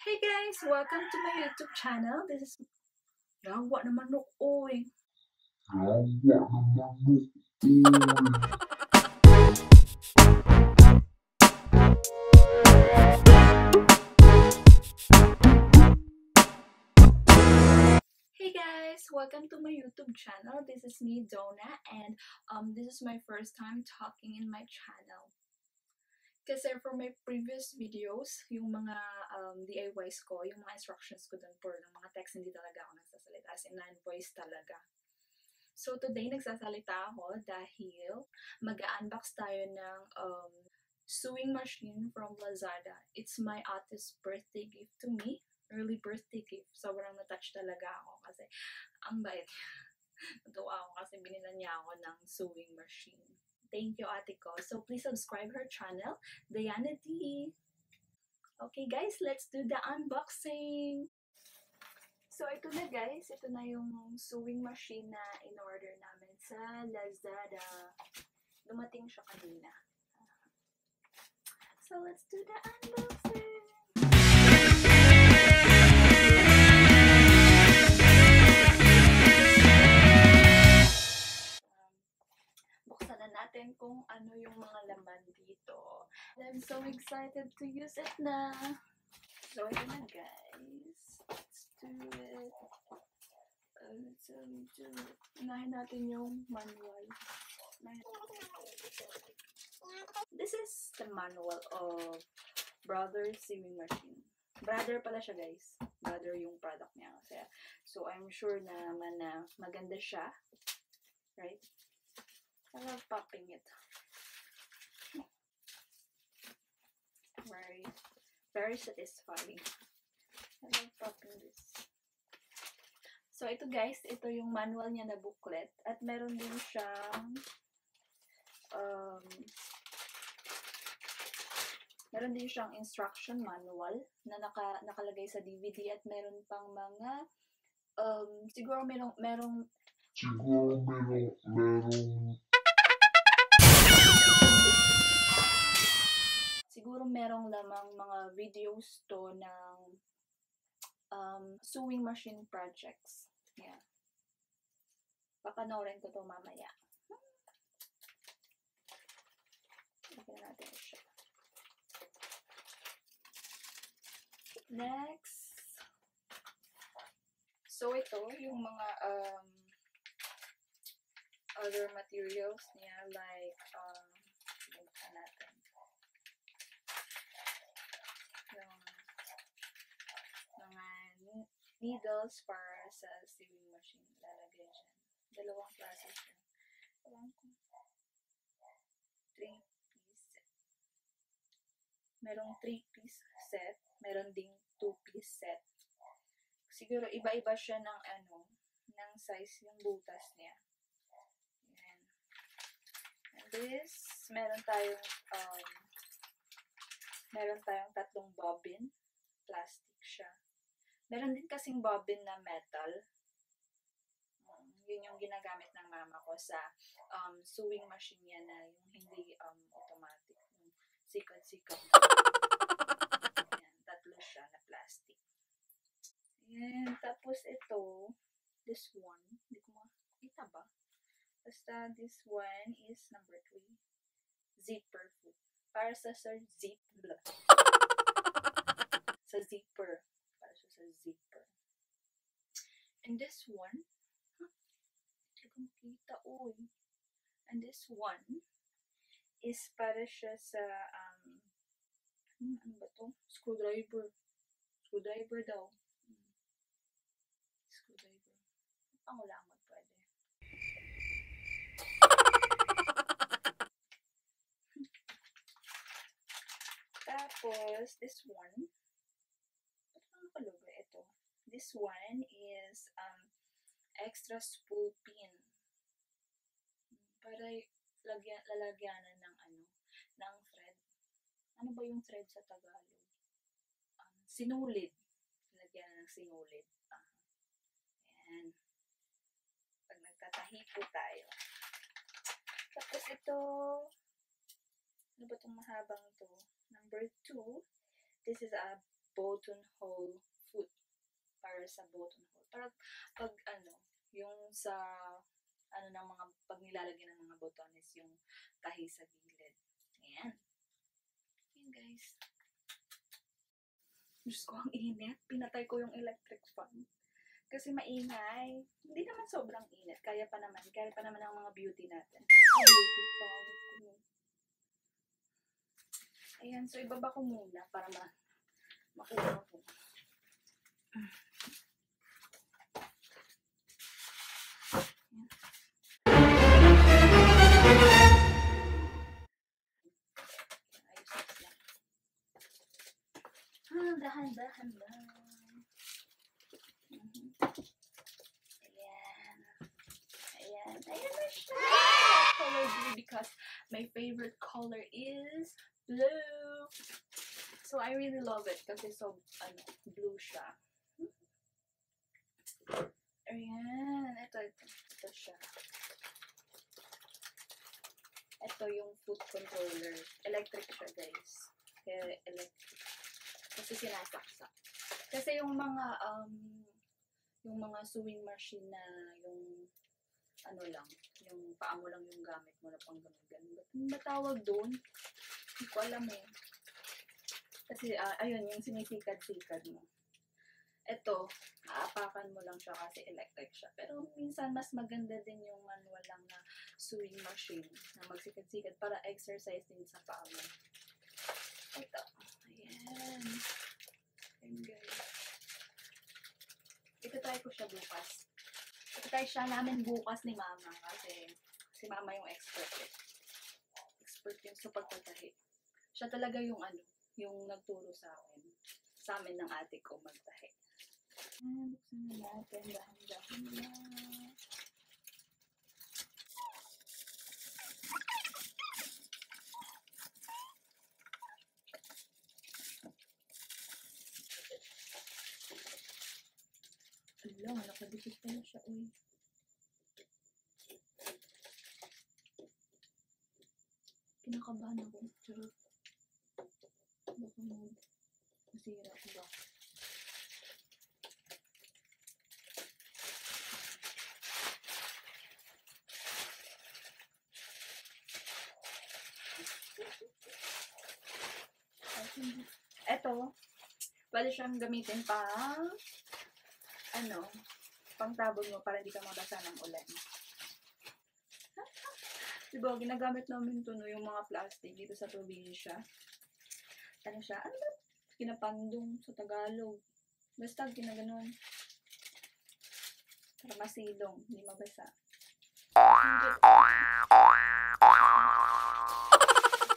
Hey guys, welcome to my YouTube channel. This is what naman no oy. Hey guys, welcome to my YouTube channel. This is me, Dawnna, and this is my first time talking in my channel. Kasi for my previous videos, yung mga DIYs ko, yung mga instructions ko dun for ng mga text, hindi talaga ako nagsasalita. As in, non-voice talaga. So today, nagsasalita ako dahil mag-unbox tayo ng sewing machine from Lazada. It's my ate's birthday gift to me. Early birthday gift. Sobrang na-touch talaga ako kasi ang bait. Natuwa ako kasi binilan niya ako ng sewing machine. Thank you, ate ko. So please subscribe her channel, Dawnna D. Okay guys, let's do the unboxing. So ito na guys, ito na yung sewing machine na in-order namin sa Lazada. Dumating siya kanina. So let's do the unboxing. Buksan na natin kung ano yung mga laman dito. I'm so excited to use it na. So ito na guys. Let's do it. Unahin natin yung manual. This is the manual of Brother Sewing Machine. Brother pala siya guys. Brother yung product niya. So I'm sure na naman na maganda siya. Right? I love popping it. Right. Very satisfying. I love popping this. So ito guys, ito yung manual niya na booklet. At meron din siyang instruction manual na nakalagay sa DVD at meron pang mga siguro merong lamang mga videos to ng sewing machine projects. Yeah. Papanoorin ko to mamaya. Lagyan natin siya. Next. So ito yung mga other materials niya like natin. Yung mga needles para sa sewing machine. Lalagay dyan. Dalawang klase siya. 3-piece set. Merong 3-piece set. Meron ding 2-piece set. Siguro iba-iba siya ng ng size yung butas niya. Ayan. And this, meron tayong 3 bobbin. Plastic siya. Meron din kasing bobbin na metal. Yun yung ginagamit ng mama ko sa sewing machine niya na yung hindi automatic. Yung sikat-sikat. Ayan, 3 siya na plastic. Ayan, tapos ito, this one, hindi ko makita ba? Basta this one is number 3. Zipper foot. Para sa zipper. Sa zipper. Para sa zipper. And this one, hindi ko makita, And this one is para siya sa, ano ba to? Screwdriver. Screwdriver daw. Screwdriver. Pangulangan pwede. Tapos, this one, ba't nakalagay ito? This one is extra spool pin. Para lalagyanan ng ng thread. Ano ba yung thread sa Tagalog? Sinulid. Lalagyanan ng sinulid. Ayan. Pag nagtatahi po tayo. Tapos ito, ano ba itong mahabang to? Number 2, this is a buttonhole foot. Para sa buttonhole. Para pag yung sa ng mga pag nilalagyan ng mga botones, yung tahi sa gilid. Ayan. Ayan guys. Diyos ko, ang init. Pinatay ko yung electric fan. Kasi maingay. Hindi naman sobrang init. Kaya pa naman ang mga beauty natin. Beauty products ko. Ayan, so ibaba ko muna para makuha ko. Dahan-dahan lang. Ayan. Ayan. Ayan na siya. Color blue because my favorite color is blue. So I really love it kasi so blue siya. Ayan. Ito siya. Ito yung foot controller. Electric siya, guys. Kaya electric. Kasi sinasaksak. Kasi yung mga sewing machine na yung lang, yung paa mo lang yung gamit mo na pang ganun. Ano ba tawag doon? Hindi ko alam eh. Kasi ayun, yung sinisikad-sikad mo. Ito, aapakan mo lang siya kasi electric siya. Pero minsan mas maganda din yung manual lang na sewing machine na magsikad-sikad para exercise din sa paa mo. Ito. Ayan. Ayan guys. Ito-try ko siya bukas. Ito-try siya namin bukas ni Mama kasi si Mama yung expert eh. Expert yun sa pagtatahi. Siya talaga yung yung nagturo sa amin ng ate ko magtahi. Buksan na natin. Dahan-dahan lang. Ala, nakadikit pala siya, uy. Kinakabahan ako. Charot. Baka masira ko ba? Ito, pwede siyang gamitin pang tabon mo para hindi ka mabasa ng ulan. Diba, ginagamit namin ito yung mga plastic dito sa probinsya. Ano siya? Ano ba? Kinapandong sa Tagalog. Basta ginaganon. Para masilong, hindi mabasa.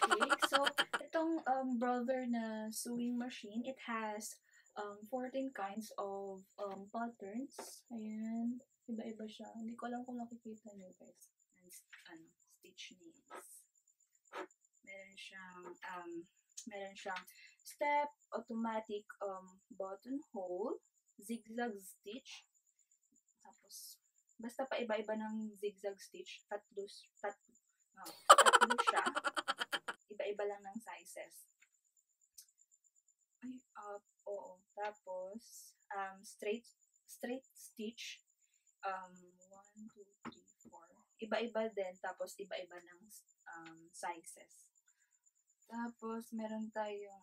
Okay, so itong brother na sewing machine, it has 14 kinds of patterns. Ayan. Iba-iba siya. Hindi ko alam kung nakikita nyo guys. Stitch nails. Meron siyang step, automatic buttonhole, zigzag stitch. Tapos, basta pa iba-iba ng zigzag stitch. Tatlo siya. Iba-iba lang ng sizes. Ay, oo. Tapos, straight stitch. 1, 2, 3, 4. Iba-iba din. Tapos, iba-iba ng sizes. Tapos, meron tayong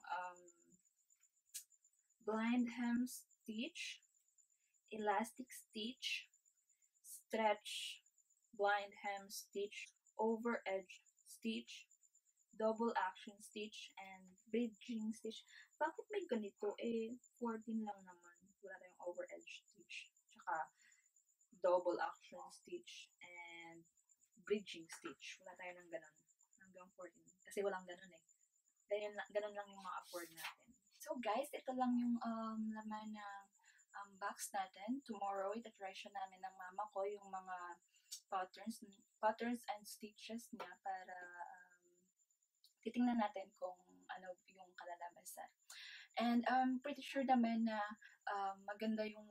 blind hem stitch, elastic stitch, stretch, blind hem stitch, over edge stitch, double action stitch, and bridging stitch. Bakit may ganito? 14 lang naman. Wala tayong over edge stitch. Tsaka, double action stitch, and bridging stitch. Wala tayo ng ganun. Hanggang 14. Kasi walang ganun eh. Ganun lang yung mga afford natin. So guys, ito lang yung laman ng box natin. Tomorrow, itatry siya namin ng mama ko yung mga patterns and stitches niya para titingnan natin kung ano yung kalalabasan. And pretty sure naman na maganda yung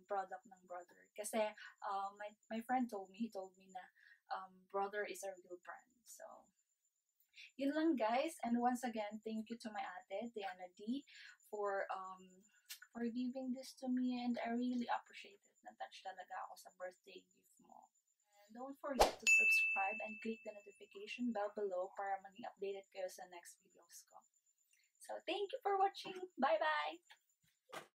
product ng brother. Kasi my friend told me na brother is a real brand. So, yun lang guys. And once again, thank you to my ate, Dawnna D, for giving this to me, and I really appreciate it. Na-touch talaga ako sa birthday gift mo. And don't forget to subscribe and click the notification bell below para maging updated kayo sa next videos ko. So, thank you for watching. Bye-bye!